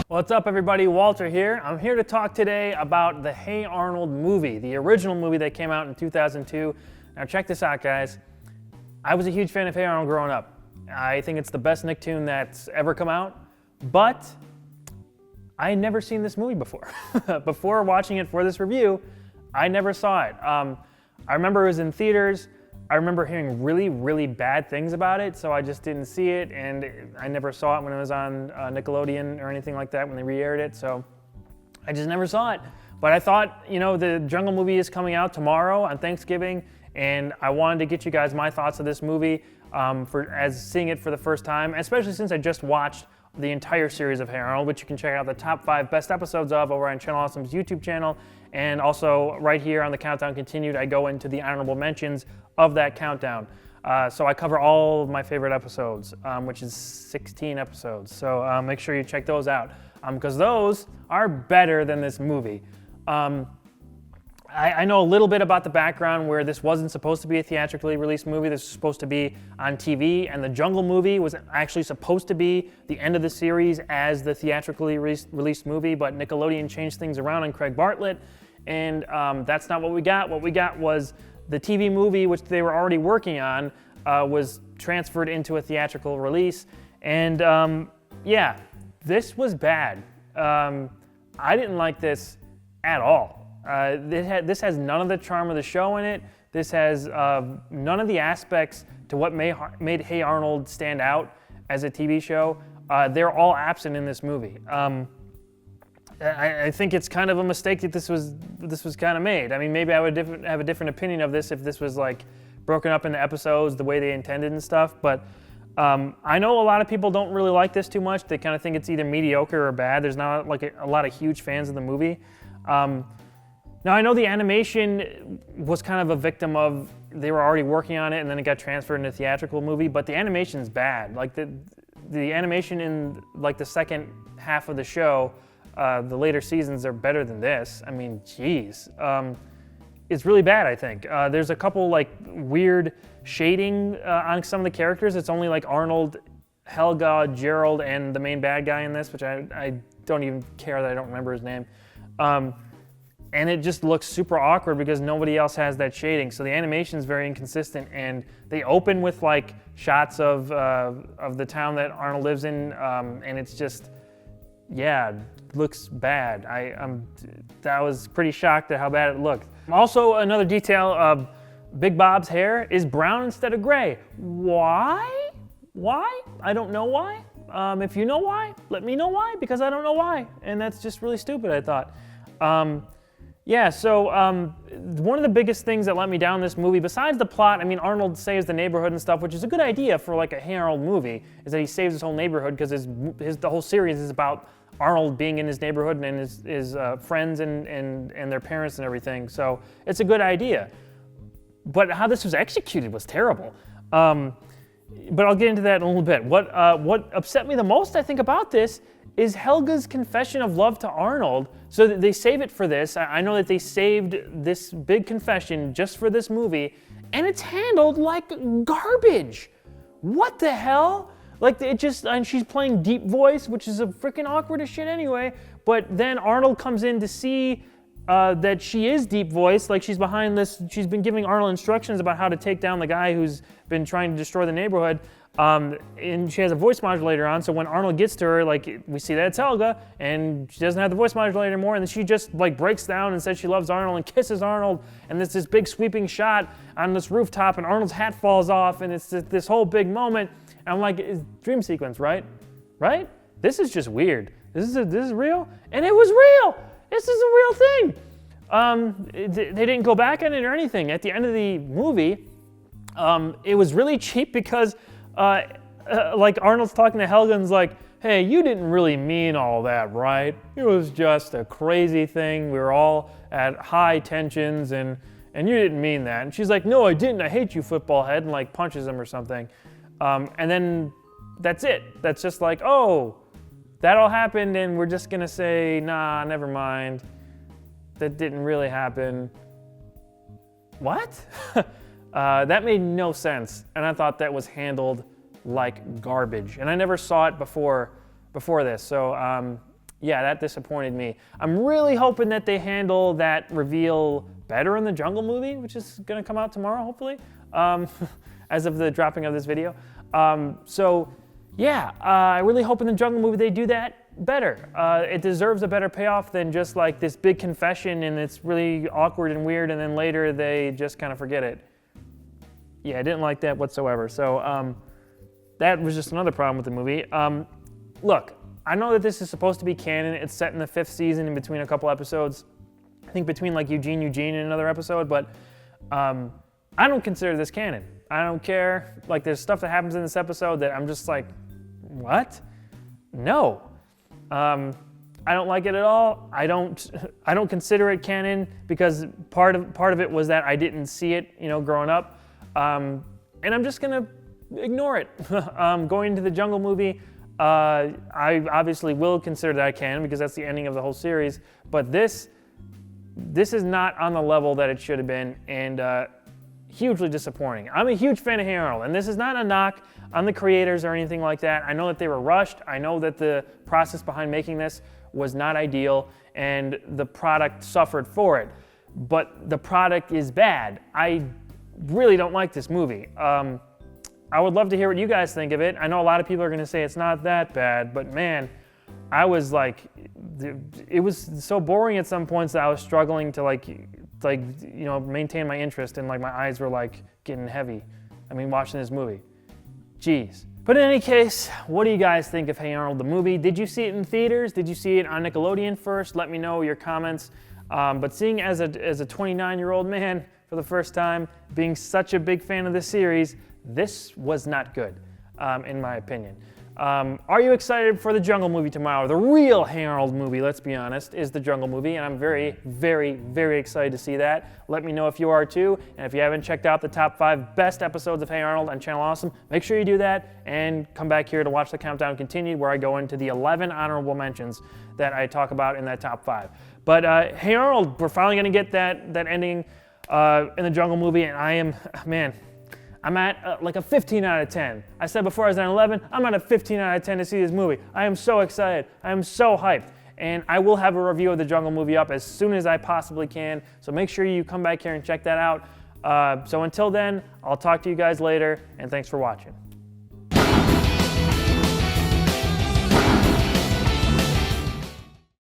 What's up, everybody? Walter here. I'm here to talk today about the Hey Arnold movie, the original movie that came out in 2002. Now check this out, guys. I was a huge fan of Hey Arnold growing up. I think it's the best Nicktoon that's ever come out, but I had never seen this movie before. Before watching it for this review, I never saw it. I remember it was in theaters. I remember hearing really, really bad things about it, so I just didn't see it, and I never saw it when it was on Nickelodeon or anything like that when they re-aired it, so I just never saw it. But I thought, you know, the Jungle movie is coming out tomorrow on Thanksgiving, and I wanted to get you guys my thoughts of this movie as seeing it for the first time, especially since I just watched the entire series of Hey Arnold, which you can check out the top 5 best episodes of over on Channel Awesome's YouTube channel. And also right here on the Countdown Continued, I go into the honorable mentions of that countdown. So I cover all of my favorite episodes, which is 16 episodes. So make sure you check those out because those are better than this movie. I know a little bit about the background where this wasn't supposed to be a theatrically released movie. This was supposed to be on TV, and the Jungle movie was actually supposed to be the end of the series as the theatrically released movie, but Nickelodeon changed things around on Craig Bartlett, and that's not what we got. What we got was the TV movie, which they were already working on, was transferred into a theatrical release, and yeah, this was bad. I didn't like this at all. This has none of the charm of the show in it. This has none of the aspects to what made Hey Arnold stand out as a TV show. They're all absent in this movie. I think it's kind of a mistake that this was kind of made. I mean, maybe I would have a different opinion of this if this was like broken up into episodes the way they intended and stuff. But I know a lot of people don't really like this too much. They kind of think it's either mediocre or bad. There's not like a lot of huge fans of the movie. Now, I know the animation was kind of a victim of, they were already working on it and then it got transferred into a theatrical movie, but the animation's bad. Like the animation in like the second half of the show, the later seasons are better than this. I mean, geez. It's really bad, I think. There's a couple like weird shading on some of the characters. It's only like Arnold, Helga, Gerald, and the main bad guy in this, which I don't even care that I don't remember his name. And it just looks super awkward because nobody else has that shading. So the animation is very inconsistent, and they open with like shots of the town that Arnold lives in, and it's just, yeah, looks bad. I was pretty shocked at how bad it looked. Also, another detail: Big Bob's hair is brown instead of gray. Why? Why? I don't know why. If you know why, let me know why, because I don't know why, and that's just really stupid, I thought. Yeah, so one of the biggest things that let me down this movie, besides the plot, I mean, Arnold saves the neighborhood and stuff, which is a good idea for like a Hey Arnold movie, is that he saves his whole neighborhood because the whole series is about Arnold being in his neighborhood and his friends and their parents and everything. So it's a good idea. But how this was executed was terrible. But I'll get into that in a little bit. What upset me the most, I think, about this is Helga's confession of love to Arnold. So they save it for this. I know that they saved this big confession just for this movie, and it's handled like garbage. What the hell? Like and she's playing deep voice, which is a freaking awkward as shit anyway, but then Arnold comes in to see that she is deep voice, like she's behind this, she's been giving Arnold instructions about how to take down the guy who's been trying to destroy the neighborhood. And she has a voice modulator on, so when Arnold gets to her, like, we see that it's Helga, and she doesn't have the voice modulator anymore, and then she just, like, breaks down and says she loves Arnold and kisses Arnold, and there's this big sweeping shot on this rooftop, and Arnold's hat falls off, and it's this whole big moment, and I'm like, it's dream sequence, right? Right? This is just weird. This is real? And it was real! This is a real thing! They didn't go back on it or anything. At the end of the movie, it was really cheap because like Arnold's talking to Helga and's like, hey, you didn't really mean all that, right? It was just a crazy thing. We were all at high tensions and you didn't mean that. And she's like, no, I didn't. I hate you, football head, and like punches him or something. And then that's it. That's just like, oh, that all happened and we're just gonna say, nah, never mind. That didn't really happen. What? That made no sense, and I thought that was handled like garbage. And I never saw it before this, so yeah, that disappointed me. I'm really hoping that they handle that reveal better in the Jungle movie, which is going to come out tomorrow, hopefully, as of the dropping of this video. I really hope in the Jungle movie they do that better. It deserves a better payoff than just like this big confession and it's really awkward and weird, and then later they just kind of forget it. Yeah, I didn't like that whatsoever. So that was just another problem with the movie. Look, I know that this is supposed to be canon. It's set in the 5th season in between a couple episodes. I think between like Eugene and another episode, but I don't consider this canon. I don't care. Like, there's stuff that happens in this episode that I'm just like, what? No. I don't like it at all. I don't consider it canon because part of it was that I didn't see it, growing up, and I'm just gonna ignore it. Going into the Jungle movie, I obviously will consider that canon because that's the ending of the whole series. But this is not on the level that it should have been, and hugely disappointing. I'm a huge fan of Hey Arnold, and this is not a knock on the creators or anything like that. I know that they were rushed. I know that the process behind making this was not ideal, and the product suffered for it. But the product is bad. I really don't like this movie. I would love to hear what you guys think of it. I know a lot of people are going to say it's not that bad, but man, I was like, it was so boring at some points that I was struggling to maintain my interest, and like my eyes were like getting heavy. I mean, watching this movie. Jeez. But in any case, what do you guys think of Hey Arnold the movie? Did you see it in theaters? Did you see it on Nickelodeon first? Let me know your comments. But seeing as a 29-year-old man for the first time, being such a big fan of this series, this was not good, in my opinion. Are you excited for the Jungle movie tomorrow? The real Hey Arnold movie, let's be honest, is the Jungle movie, and I'm very, very, very excited to see that. Let me know if you are too, and if you haven't checked out the top 5 best episodes of Hey Arnold on Channel Awesome, make sure you do that, and come back here to watch the countdown continue, where I go into the 11 honorable mentions that I talk about in that top 5. But Hey Arnold, we're finally going to get that ending in the Jungle movie, and I am, man, I'm at like a 15 out of 10. I said before I was at 11, I'm at a 15 out of 10 to see this movie. I am so excited. I am so hyped. And I will have a review of the Jungle movie up as soon as I possibly can. So make sure you come back here and check that out. So until then, I'll talk to you guys later, and thanks for watching.